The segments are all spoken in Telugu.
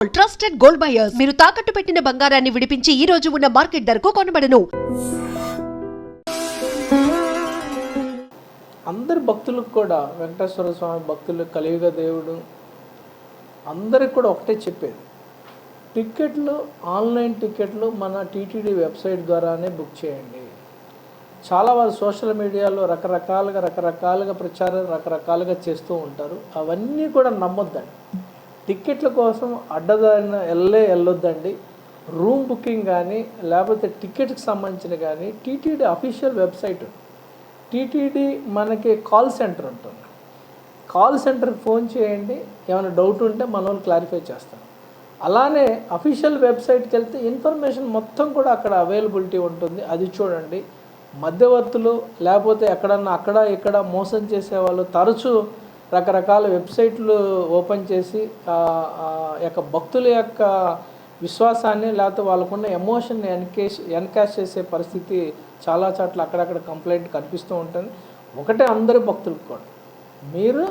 ట్రస్టెడ్ గోల్డ్ బయర్స్ మీరు తాకట్టు పెట్టిన బంగారాన్ని విడిపించి ఈ రోజు ఉన్న మార్కెట్ ధరకు కొనబడను. అందరి భక్తులకు కూడా వెంకటేశ్వర స్వామి భక్తులు, కలియుగ దేవుడు అందరికి కూడా ఒకటే చెప్పేది, టికెట్లు ఆన్లైన్ టికెట్లు మన టీటీడీ వెబ్సైట్ ద్వారానే బుక్ చేయండి. చాలా వారు సోషల్ మీడియాలో రకరకాలుగా ప్రచారం రకరకాలుగా చేస్తూ ఉంటారు. అవన్నీ కూడా నమ్మొద్దండి. టికెట్ల కోసం అడ్డదారిన వెళ్ళొద్దండి. రూమ్ బుకింగ్ కానీ లేకపోతే టికెట్కి సంబంధించిన కానీ టీటీడీ అఫీషియల్ వెబ్సైట్, టీటీడీ మనకి కాల్ సెంటర్ ఉంటుంది. కాల్ సెంటర్కి ఫోన్ చేయండి, ఏమైనా డౌట్ ఉంటే మన వాళ్ళు క్లారిఫై చేస్తారు. అలానే అఫీషియల్ వెబ్సైట్కి వెళ్తే ఇన్ఫర్మేషన్ మొత్తం కూడా అక్కడ అవైలబిలిటీ ఉంటుంది. అది చూడండి. మధ్యవర్తులు లేకపోతే ఎక్కడన్నా అక్కడ ఇక్కడ మోసం చేసేవాళ్ళు తరచూ రకరకాల వెబ్సైట్లు ఓపెన్ చేసి యొక్క భక్తుల యొక్క విశ్వాసాన్ని లేకపోతే వాళ్ళకున్న ఎమోషన్ని ఎన్కాష్ చేసే పరిస్థితి చాలా చోట్ల అక్కడక్కడ కంప్లైంట్ కనిపిస్తూ ఉంటుంది. ఒకటే అందరి భక్తులకు కూడా మీరు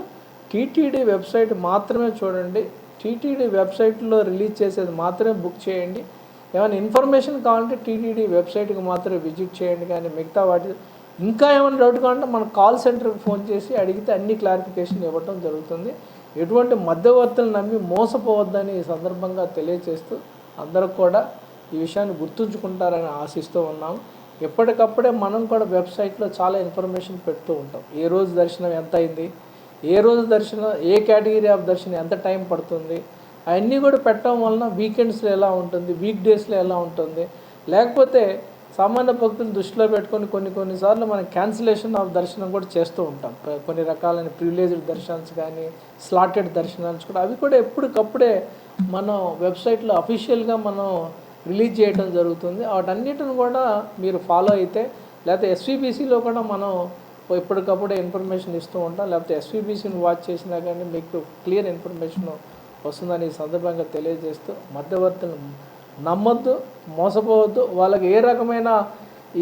టీటీడీ వెబ్సైట్ మాత్రమే చూడండి. టీటీడీ వెబ్సైట్లో రిలీజ్ చేసేది మాత్రమే బుక్ చేయండి. ఏమైనా ఇన్ఫర్మేషన్ కావాలంటే టీటీడీ వెబ్సైట్కి మాత్రమే విజిట్ చేయండి. కానీ మిగతా వాటి ఇంకా ఏమైనా డౌట్ కావాలంటే మన కాల్ సెంటర్కి ఫోన్ చేసి అడిగితే అన్ని క్లారిఫికేషన్ ఇవ్వడం జరుగుతుంది. ఎటువంటి మధ్యవర్తులు నమ్మి మోసపోవద్దని ఈ సందర్భంగా తెలియజేస్తూ అందరూ కూడా ఈ విషయాన్ని గుర్తుంచుకుంటారని ఆశిస్తూ ఉన్నాము. ఎప్పటికప్పుడే మనం కూడా వెబ్సైట్లో చాలా ఇన్ఫర్మేషన్ పెడుతూ ఉంటాం. ఏ రోజు దర్శనం ఎంత అయింది, ఏ రోజు దర్శనం, ఏ కేటగిరీ ఆఫ్ దర్శనం ఎంత టైం పడుతుంది, అవన్నీ కూడా పెట్టడం వలన వీకెండ్స్లో ఎలా ఉంటుంది, వీక్ డేస్లో ఎలా ఉంటుంది, లేకపోతే సామాన్య భక్తులు దృష్టిలో పెట్టుకొని కొన్నిసార్లు మనం క్యాన్సిలేషన్ ఆఫ్ దర్శనం కూడా చేస్తూ ఉంటాం. కొన్ని రకాలైన ప్రివిలేజ్డ్ దర్శనాలు కానీ స్లాటెడ్ దర్శనాలు కూడా అవి కూడా ఎప్పటికప్పుడే మనం వెబ్సైట్లో అఫీషియల్గా మనం రిలీజ్ చేయడం జరుగుతుంది. వాటన్నిటిని కూడా మీరు ఫాలో అయితే, లేకపోతే ఎస్వీబీసీలో కూడా మనం ఎప్పటికప్పుడే ఇన్ఫర్మేషన్ ఇస్తూ ఉంటాం. లేకపోతే ఎస్వీబీసీని వాచ్ చేసినా కానీ మీకు క్లియర్ ఇన్ఫర్మేషన్ వస్తుందని ఈ సందర్భంగా తెలియజేస్తూ మధ్యవర్తులు నమ్మొద్దు, మోసపోవద్దు. వాళ్ళకి ఏ రకమైన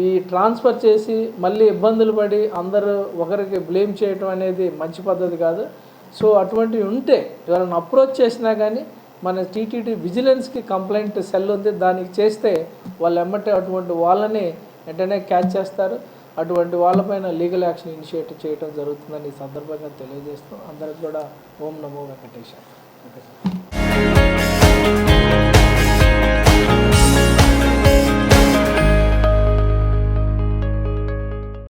ఈ ట్రాన్స్ఫర్ చేసి మళ్ళీ ఇబ్బందులు పడి అందరూ ఒకరికి బ్లేమ్ చేయటం అనేది మంచి పద్ధతి కాదు. సో అటువంటివి ఉంటే ఎవరైనా అప్రోచ్ చేసినా కానీ మన టీటీడీ విజిలెన్స్కి కంప్లైంట్ సెల్ ఉంది, దానికి చేస్తే వాళ్ళు ఎమ్మటే అటువంటి వాళ్ళని వెంటనే క్యాచ్ చేస్తారు. అటువంటి వాళ్ళపైన లీగల్ యాక్షన్ ఇనిషియేట్ చేయడం జరుగుతుందని ఈ సందర్భంగా తెలియజేస్తూ అందరికి కూడా ఓం నమో వెంకటేశ్వర.